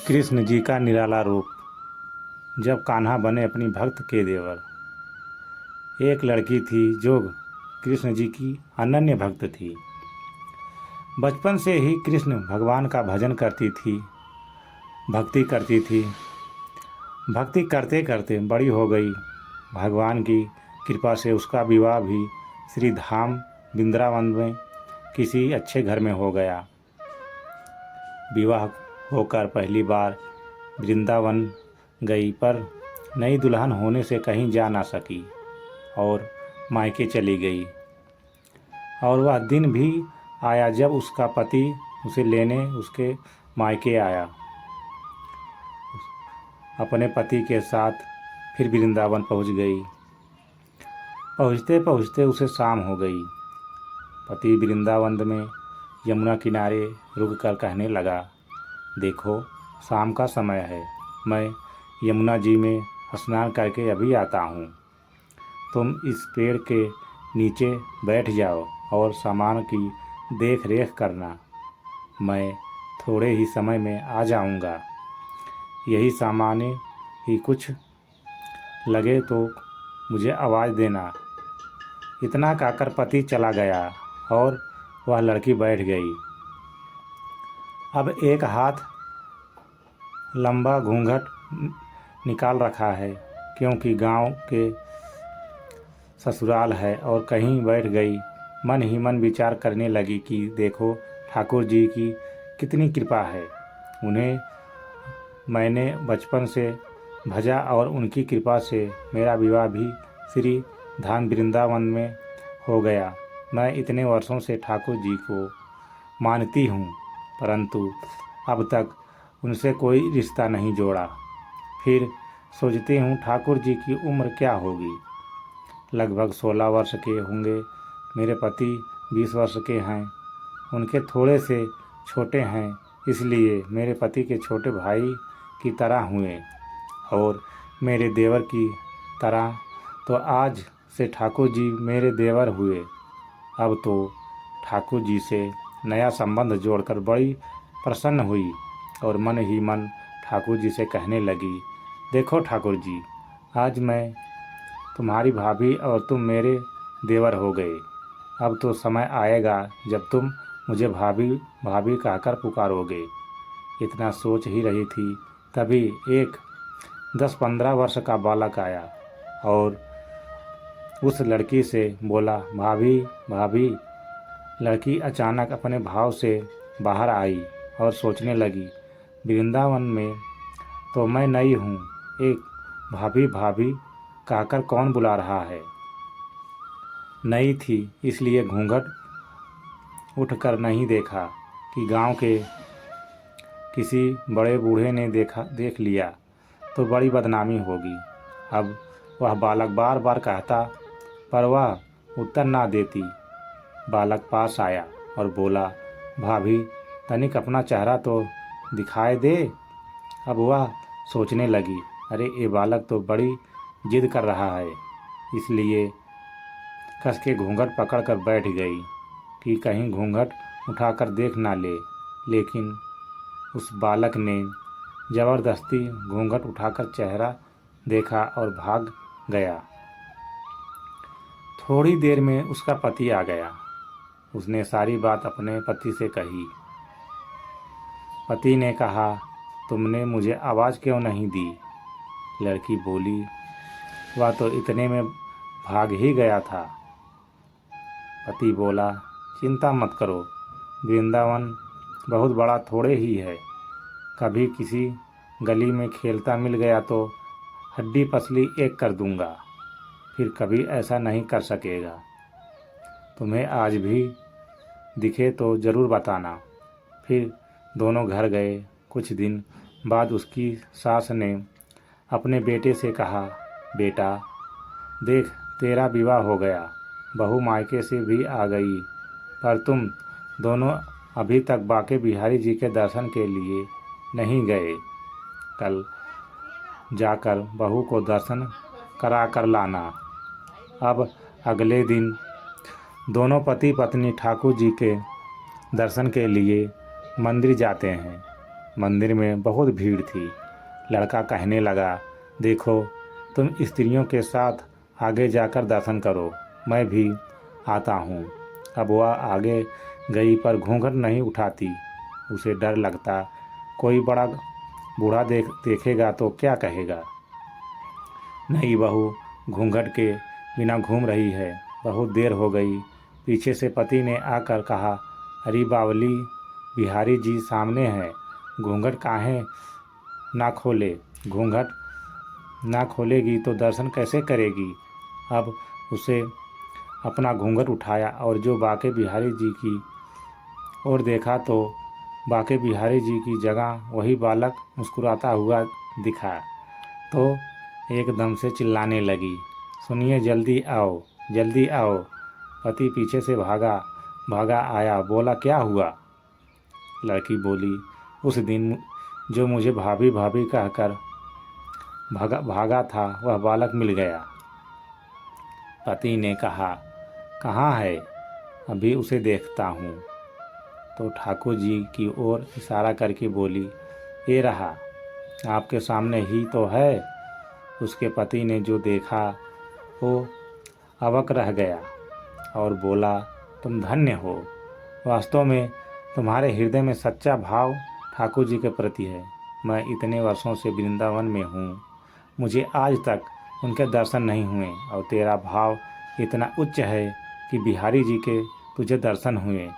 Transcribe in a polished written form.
कृष्ण जी का निराला रूप। जब कान्हा बने अपनी भक्त के देवर। एक लड़की थी जो कृष्ण जी की अनन्य भक्त थी। बचपन से ही कृष्ण भगवान का भजन करती थी, भक्ति करती थी। भक्ति करते करते बड़ी हो गई। भगवान की कृपा से उसका विवाह भी श्री धाम वृंदावन में किसी अच्छे घर में हो गया। विवाह होकर पहली बार वृंदावन गई, पर नई दुल्हन होने से कहीं जा ना सकी और मायके चली गई। और वह दिन भी आया जब उसका पति उसे लेने उसके मायके आया। अपने पति के साथ फिर वृंदावन पहुंच गई। पहुंचते पहुंचते उसे शाम हो गई। पति वृंदावन में यमुना किनारे रुक कर कहने लगा, देखो शाम का समय है, मैं यमुना जी में स्नान करके अभी आता हूँ। तुम इस पेड़ के नीचे बैठ जाओ और सामान की देख रेख करना। मैं थोड़े ही समय में आ जाऊँगा। यही सामान्य ही कुछ लगे तो मुझे आवाज़ देना। इतना कहकर पति चला गया और वह लड़की बैठ गई। अब एक हाथ लंबा घूंघट निकाल रखा है, क्योंकि गांव के ससुराल है, और कहीं बैठ गई। मन ही मन विचार करने लगी कि देखो ठाकुर जी की कितनी कृपा है। उन्हें मैंने बचपन से भजा और उनकी कृपा से मेरा विवाह भी श्री धाम वृंदावन में हो गया। मैं इतने वर्षों से ठाकुर जी को मानती हूँ, परंतु अब तक उनसे कोई रिश्ता नहीं जोड़ा। फिर सोचती हूँ ठाकुर जी की उम्र क्या होगी। लगभग 16 वर्ष के होंगे। मेरे पति 20 वर्ष के हैं। उनके थोड़े से छोटे हैं, इसलिए मेरे पति के छोटे भाई की तरह हुए और मेरे देवर की तरह। तो आज से ठाकुर जी मेरे देवर हुए। अब तो ठाकुर जी से नया संबंध जोड़कर बड़ी प्रसन्न हुई और मन ही मन ठाकुर जी से कहने लगी, देखो ठाकुर जी, आज मैं तुम्हारी भाभी और तुम मेरे देवर हो गए। अब तो समय आएगा जब तुम मुझे भाभी भाभी कहकर पुकारोगे। इतना सोच ही रही थी, तभी एक 10-15 वर्ष का बालक आया और उस लड़की से बोला, भाभी भाभी। लड़की अचानक अपने भाव से बाहर आई और सोचने लगी, वृंदावन में तो मैं नई हूँ, एक भाभी भाभी कहकर कौन बुला रहा है। नई थी इसलिए घूंघट उठकर नहीं देखा कि गांव के किसी बड़े बूढ़े ने देख लिया तो बड़ी बदनामी होगी। अब वह बालक बार बार कहता, पर वह उत्तर ना देती। बालक पास आया और बोला, भाभी तनिक अपना चेहरा तो दिखाए दे। अब वह सोचने लगी, अरे ये बालक तो बड़ी जिद कर रहा है, इसलिए कस के घूंघट पकड़कर बैठ गई कि कहीं घूंघट उठाकर देख ना ले। लेकिन उस बालक ने ज़बरदस्ती घूंघट उठाकर चेहरा देखा और भाग गया। थोड़ी देर में उसका पति आ गया। उसने सारी बात अपने पति से कही। पति ने कहा, तुमने मुझे आवाज़ क्यों नहीं दी। लड़की बोली, वह तो इतने में भाग ही गया था। पति बोला, चिंता मत करो, वृंदावन बहुत बड़ा थोड़े ही है। कभी किसी गली में खेलता मिल गया तो हड्डी पसली एक कर दूंगा, फिर कभी ऐसा नहीं कर सकेगा। तुम्हें आज भी दिखे तो ज़रूर बताना। फिर दोनों घर गए। कुछ दिन बाद उसकी सास ने अपने बेटे से कहा, बेटा देख तेरा विवाह हो गया, बहू मायके से भी आ गई, पर तुम दोनों अभी तक बांके बिहारी जी के दर्शन के लिए नहीं गए। कल जाकर बहू को दर्शन करा कर लाना। अब अगले दिन दोनों पति पत्नी ठाकुर जी के दर्शन के लिए मंदिर जाते हैं। मंदिर में बहुत भीड़ थी। लड़का कहने लगा, देखो तुम स्त्रियों के साथ आगे जाकर दर्शन करो, मैं भी आता हूँ। अब वह आगे गई पर घूंघट नहीं उठाती। उसे डर लगता कोई बड़ा बूढ़ा देखेगा तो क्या कहेगा। नई बहू घूंघट के बिना घूम रही है। बहुत देर हो गई। पीछे से पति ने आकर कहा, अरे बावली, बिहारी जी सामने हैं, घूंघट काहे ना खोले। घूंघट ना खोलेगी तो दर्शन कैसे करेगी। अब उसे अपना घूंघट उठाया और जो बाके बिहारी जी की ओर देखा तो बाके बिहारी जी की जगह वही बालक मुस्कुराता हुआ दिखा। तो एकदम से चिल्लाने लगी, सुनिए, जल्दी आओ, जल्दी आओ। पति पीछे से भागा भागा आया, बोला, क्या हुआ। लड़की बोली, उस दिन जो मुझे भाभी भाभी कहकर भागा था वह बालक मिल गया। पति ने कहा, कहाँ है, अभी उसे देखता हूँ। तो ठाकुर जी की ओर इशारा करके बोली, ये रहा, आपके सामने ही तो है। उसके पति ने जो देखा वो अवाक रह गया और बोला, तुम धन्य हो। वास्तव में तुम्हारे हृदय में सच्चा भाव ठाकुर जी के प्रति है। मैं इतने वर्षों से वृंदावन में हूँ, मुझे आज तक उनके दर्शन नहीं हुए और तेरा भाव इतना उच्च है कि बिहारी जी के तुझे दर्शन हुए।